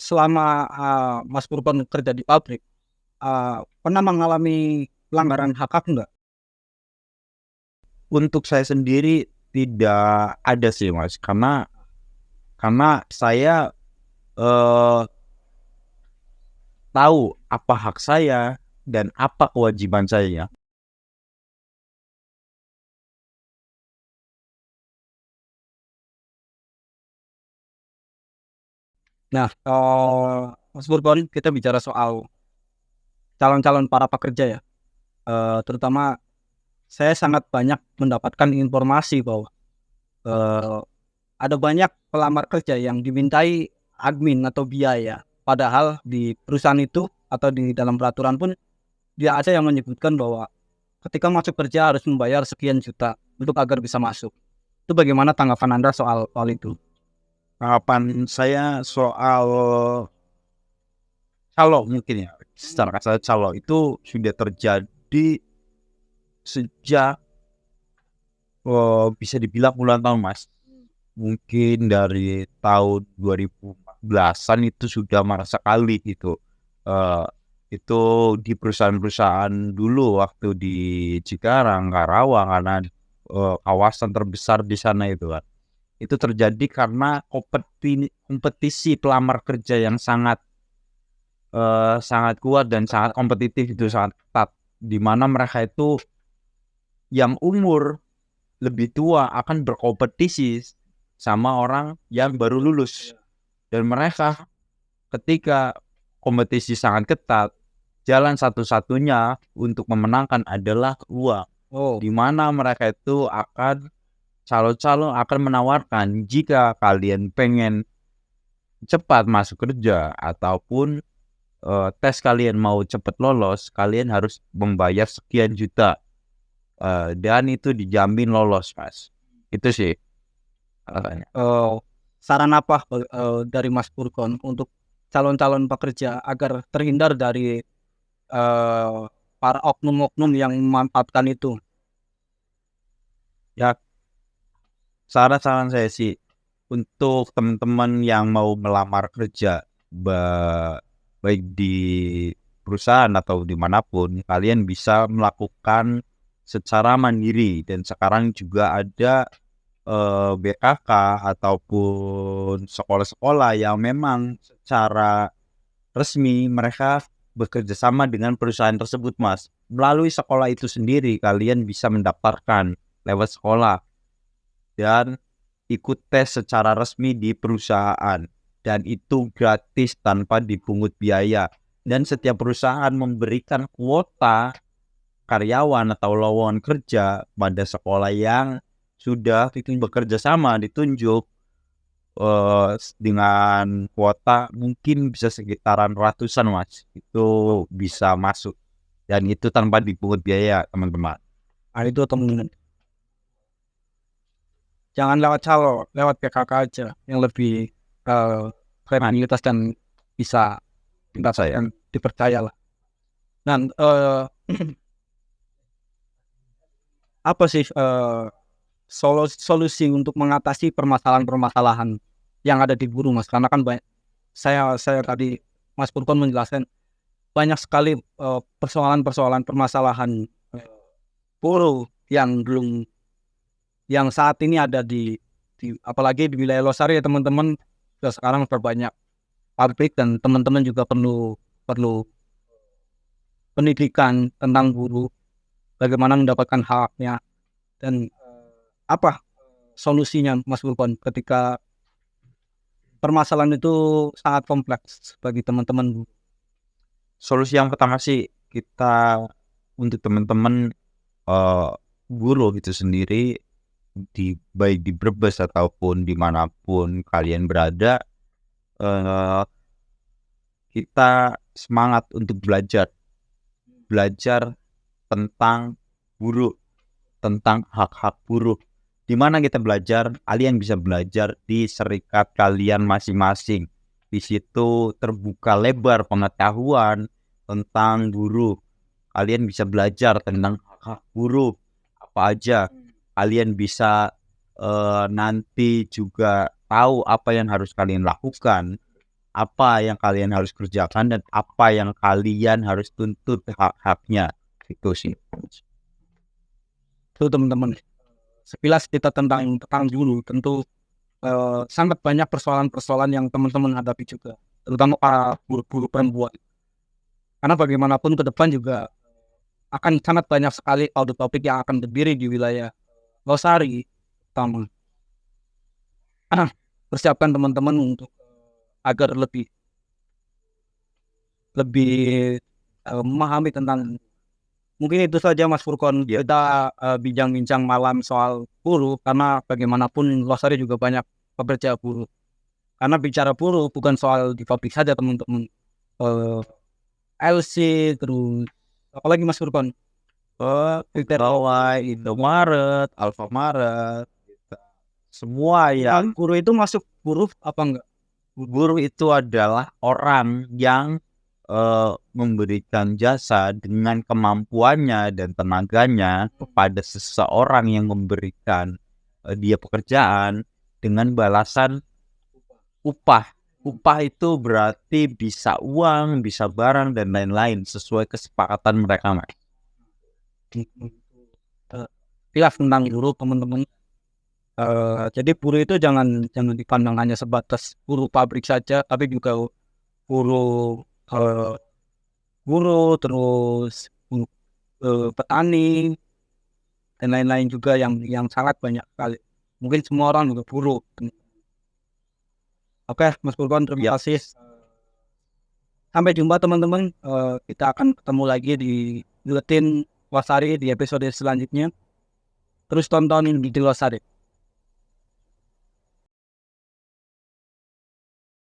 selama Mas Purban kerja di pabrik, pernah mengalami pelanggaran hak enggak? Untuk saya sendiri tidak ada sih Mas, karena saya eh, tahu apa hak saya dan apa kewajiban saya. Nah, Mas Purban, kita bicara soal calon-calon para pekerja ya. Terutama saya sangat banyak mendapatkan informasi bahwa eh, ada banyak pelamar kerja yang dimintai admin atau biaya. Padahal di perusahaan itu atau di dalam peraturan pun dia ada yang menyebutkan bahwa ketika masuk kerja harus membayar sekian juta untuk agar bisa masuk. Itu bagaimana tanggapan Anda soal itu? Tanggapan saya soal calo mungkin ya, secara kasar calo itu sudah terjadi sejak bisa dibilang puluhan tahun Mas. Mungkin dari tahun 2014-an itu sudah marah sekali itu. Eh, itu di perusahaan-perusahaan dulu waktu di Cikarang, Karawang, karena kawasan terbesar di sana itu kan. Itu terjadi karena kompetisi pelamar kerja yang sangat kuat dan sangat kompetitif, itu sangat ketat, di mana mereka itu yang umur lebih tua akan berkompetisi sama orang yang baru lulus. Dan mereka ketika kompetisi sangat ketat, jalan satu-satunya untuk memenangkan adalah uang. Oh, Di mana mereka itu calon-calon akan menawarkan, jika kalian pengen cepat masuk kerja ataupun tes kalian mau cepat lolos, kalian harus membayar sekian juta. Dan itu dijamin lolos Mas. Itu sih. eh, saran apa dari Mas Purban untuk calon-calon pekerja agar terhindar dari eh, para oknum-oknum yang memanfaatkan itu? Ya, saran-saran saya sih untuk teman-teman yang mau melamar kerja, baik di perusahaan atau dimanapun, kalian bisa melakukan secara mandiri. Dan sekarang juga ada BKK ataupun sekolah-sekolah yang memang secara resmi mereka bekerja sama dengan perusahaan tersebut Mas. Melalui sekolah itu sendiri kalian bisa mendaftarkan lewat sekolah dan ikut tes secara resmi di perusahaan, dan itu gratis tanpa dipungut biaya. Dan setiap perusahaan memberikan kuota karyawan atau lowongan kerja pada sekolah yang sudah bekerja sama, ditunjuk dengan kuota mungkin bisa sekitaran ratusan Mas, itu bisa masuk, dan itu tanpa dipungut biaya teman-teman. Nah, itu teman. Jangan lewat calo, lewat PKK aja yang lebih kredibilitas dan bisa Saya yang dipercaya lah. Dan apa sih solusi untuk mengatasi permasalahan-permasalahan yang ada di buruh, Mas? Karena kan saya tadi Mas Purkon menjelaskan banyak sekali persoalan-persoalan permasalahan eh, buruh yang saat ini ada di apalagi di wilayah Losari ya teman-teman, sudah sekarang berbanyak pabrik dan teman-teman juga perlu perlu pendidikan tentang buruh, bagaimana mendapatkan haknya dan apa solusinya Mas Purkon ketika permasalahan itu sangat kompleks bagi teman-teman buruh. solusi yang pertama sih, kita untuk teman-teman eh buruh itu sendiri, baik di Brebes ataupun dimanapun kalian berada, eh kita semangat untuk belajar tentang buruh, tentang hak-hak buruh. Di mana kita belajar? Kalian bisa belajar di serikat kalian masing-masing. Di situ terbuka lebar pengetahuan tentang buruh. Kalian bisa belajar tentang hak-hak buruh apa aja. Kalian bisa nanti juga tahu apa yang harus kalian lakukan apa yang kalian harus kerjakan dan apa yang kalian harus tuntut hak-haknya. Itu sih. Itu teman-teman. Sekilas kita tentang guru, tentu sangat banyak persoalan-persoalan yang teman-teman hadapi juga, terutama para guru-guru perempuan. Karena bagaimanapun ke depan juga akan sangat banyak sekali audiotopic yang akan berdiri di wilayah Losari, utama. Persiapkan teman-teman untuk agar lebih memahami tentang. Mungkin itu saja Mas Furkon. Ya. Kita bincang-bincang malam soal buruh, karena bagaimanapun Losari juga banyak pekerja buruh. Karena bicara buruh bukan soal di pabrik saja teman-teman. LC, terus apalagi Mas Furkon? Bawah, Indomaret, Alfamaret, gitu. Semua yang Buruh itu masuk buruh apa enggak? guru itu adalah orang yang memberikan jasa dengan kemampuannya dan tenaganya kepada seseorang yang memberikan dia pekerjaan dengan balasan upah. Upah itu berarti bisa uang, bisa barang dan lain-lain sesuai kesepakatan mereka, Mas. Jelas tentang buruh teman-teman. Jadi buruh itu jangan dipandang hanya sebatas buruh pabrik saja, tapi juga buruh terus petani dan lain-lain juga yang sangat banyak sekali. Mungkin semua orang juga buruh. Oke, Mas Furkon, terima kasih. Sampai jumpa teman-teman. Kita akan ketemu lagi di Buletin Losari di episode selanjutnya. Terus tontonin di Losari.